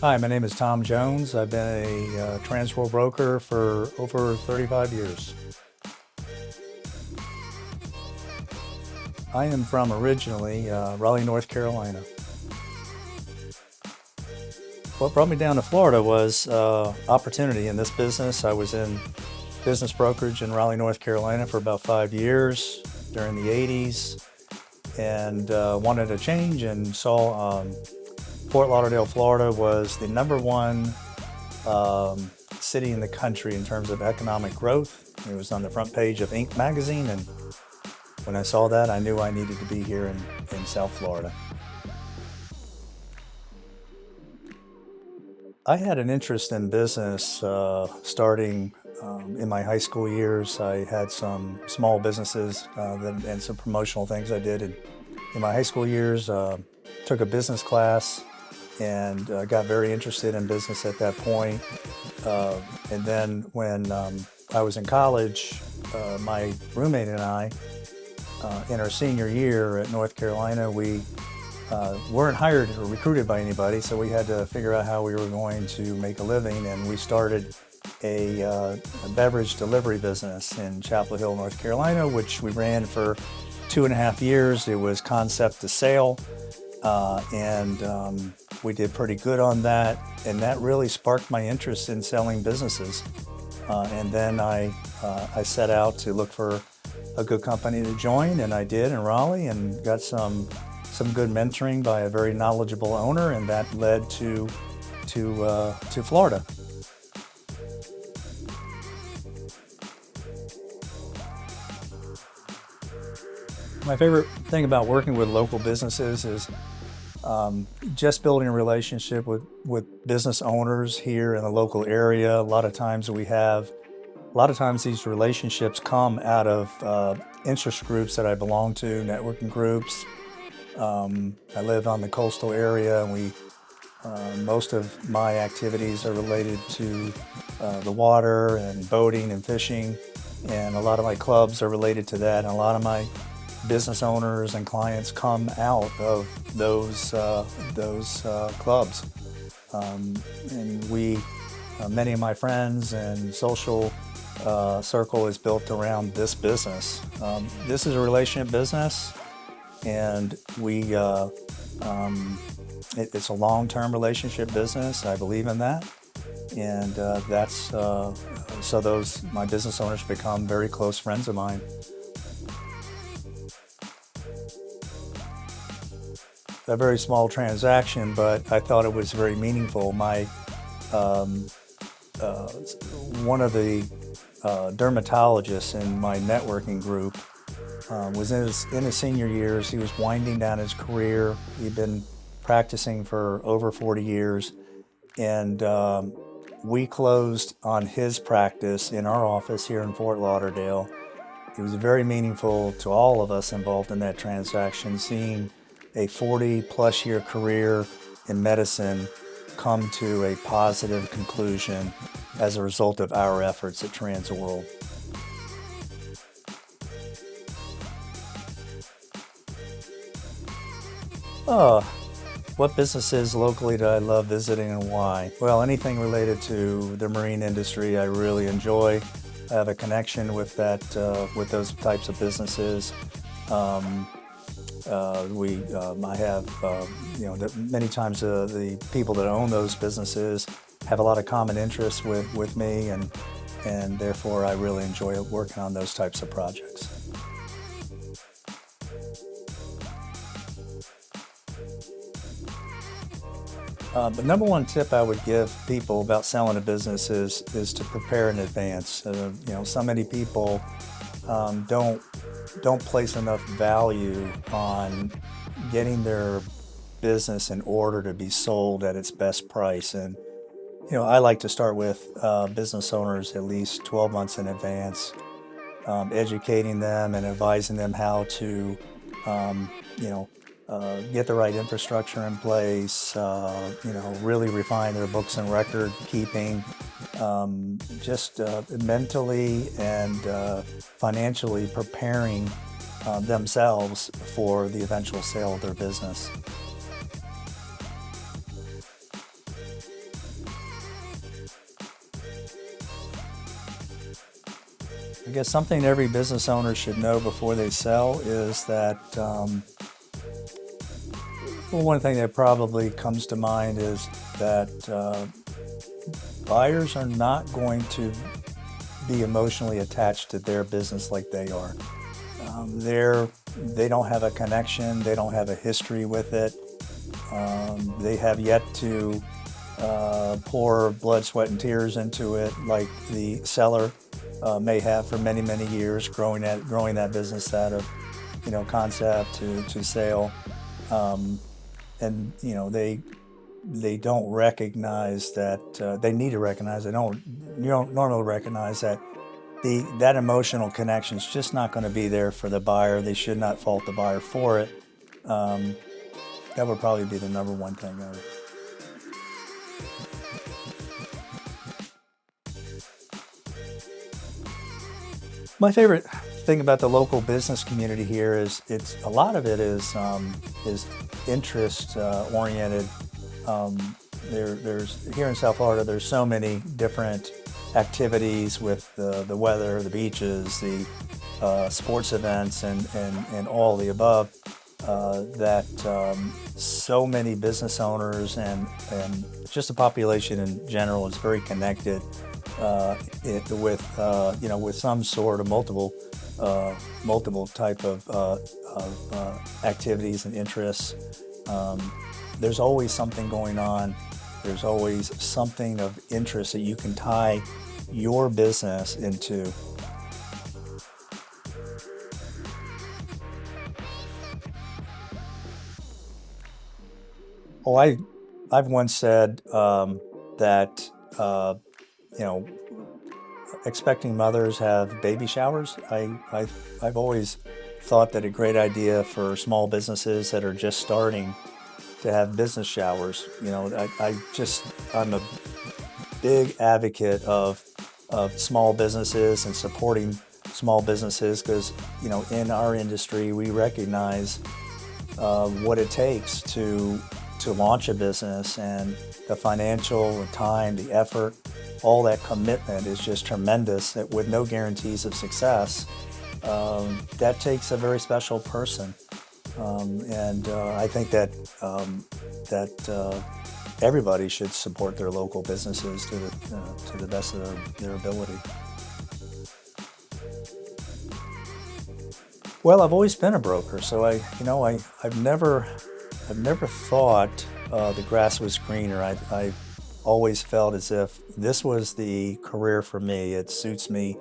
Hi, my name is Tom Jones. I've been a Transworld broker for over 35 years. I am from originally Raleigh, North Carolina. What brought me down to Florida was opportunity in this business. I was in business brokerage in Raleigh, North Carolina for about 5 years during the 80s and wanted a change and saw Fort Lauderdale, Florida was the number one city in the country in terms of economic growth. It was on the front page of Inc. magazine, and when I saw that, I knew I needed to be here in South Florida. I had an interest in business starting in my high school years. I had some small businesses and some promotional things I did in my high school years. Took a business class and got very interested in business at that point. And then when I was in college, my roommate and I, in our senior year at North Carolina, we weren't hired or recruited by anybody, so we had to figure out how we were going to make a living, and we started a beverage delivery business in Chapel Hill, North Carolina, which we ran for 2.5 years. It was concept to sale, and we did pretty good on that, and that really sparked my interest in selling businesses. And then I set out to look for a good company to join, and I did in Raleigh, and got some good mentoring by a very knowledgeable owner, and that led to Florida. My favorite thing about working with local businesses is just building a relationship with business owners here in the local area. A lot of times these relationships come out of interest groups that I belong to, networking groups. I live on the coastal area, and most of my activities are related to the water and boating and fishing, and a lot of my clubs are related to that. And a lot of my business owners and clients come out of those clubs, and many of my friends and social circle is built around this business. This is a relationship business, and it's a long-term relationship business. I believe in that, and so my business owners become very close friends of mine. A very small transaction, but I thought it was very meaningful. One of the dermatologists in my networking group was in his senior years. He was winding down his career. He'd been practicing for over 40 years, and we closed on his practice in our office here in Fort Lauderdale. It was very meaningful to all of us involved in that transaction, seeing a 40-plus year career in medicine come to a positive conclusion as a result of our efforts at Transworld. What businesses locally do I love visiting, and why? Well, anything related to the marine industry I really enjoy. I have a connection with with those types of businesses. I have, many times the people that own those businesses have a lot of common interests with me, and therefore I really enjoy working on those types of projects. The number one tip I would give people about selling a business is to prepare in advance. So many people don't place enough value on getting their business in order to be sold at its best price. And I like to start with business owners at least 12 months in advance, educating them and advising them how to, get the right infrastructure in place, really refine their books and record keeping, just mentally and financially preparing themselves for the eventual sale of their business. I guess something every business owner should know before they sell is that, well, one thing that probably comes to mind is that buyers are not going to be emotionally attached to their business like they are. They don't have a connection. They don't have a history with it. They have yet to pour blood, sweat, and tears into it like the seller may have for many, many years, growing that business out of, concept to sale. And they don't recognize that they need to recognize. You don't normally recognize that that emotional connection is just not going to be there for the buyer. They should not fault the buyer for it. That would probably be the number one thing. My favorite thing about the local business community here is a lot of it is interest oriented. There's here in South Florida. There's so many different activities with the weather, the beaches, the sports events, and all the above. That so many business owners and just the population in general is very connected with some sort of multiple type of activities and interests. There's always something going on. There's always something of interest that you can tie your business into. Oh, I've once said that expecting mothers have baby showers. I've always thought that a great idea for small businesses that are just starting to have business showers. I'm a big advocate of small businesses and supporting small businesses because in our industry we recognize what it takes to launch a business, and the financial, the time, the effort, all that commitment is just tremendous. With no guarantees of success, that takes a very special person, and I think that everybody should support their local businesses to the best of their ability. Well, I've always been a broker, so I've never thought the grass was greener. I've always felt as if this was the career for me. It suits me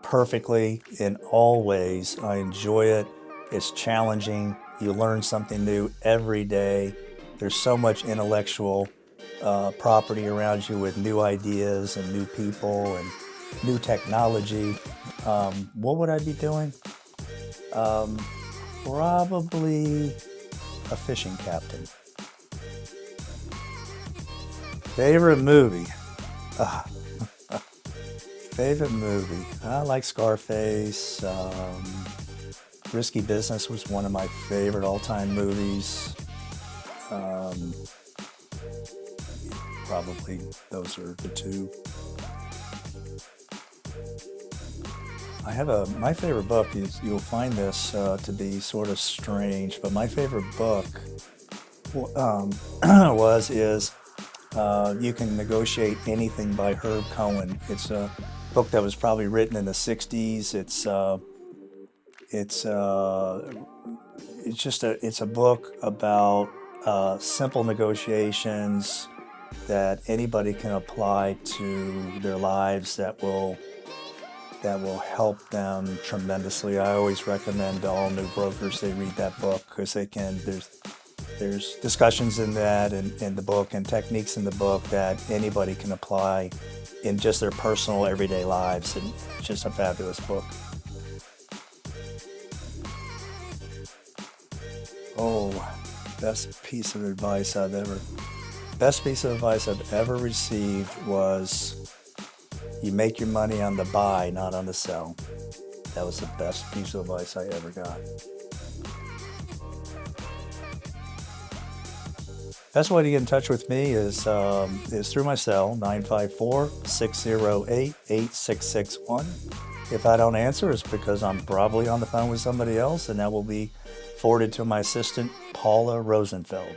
perfectly in all ways. I enjoy it. It's challenging. You learn something new every day. There's so much intellectual property around you with new ideas and new people and new technology. What would I be doing? Probably a fishing captain. Favorite movie? Favorite movie? I like Scarface. Risky Business was one of my favorite all-time movies. Probably those are the two. My favorite book is, you'll find this to be sort of strange, but my favorite book is You Can Negotiate Anything by Herb Cohen. It's a book that was probably written in the 60s. It's a book about simple negotiations that anybody can apply to their lives that will help them tremendously. I always recommend to all new brokers they read that book because there's discussions in that and in the book and techniques in the book that anybody can apply in just their personal everyday lives, and it's just a fabulous book. Oh, best piece of advice I've ever received was, you make your money on the buy, not on the sell. That was the best piece of advice I ever got. Best way to get in touch with me is through my cell, 954-608-8661. If I don't answer, it's because I'm probably on the phone with somebody else, and that will be forwarded to my assistant, Paula Rosenfeld.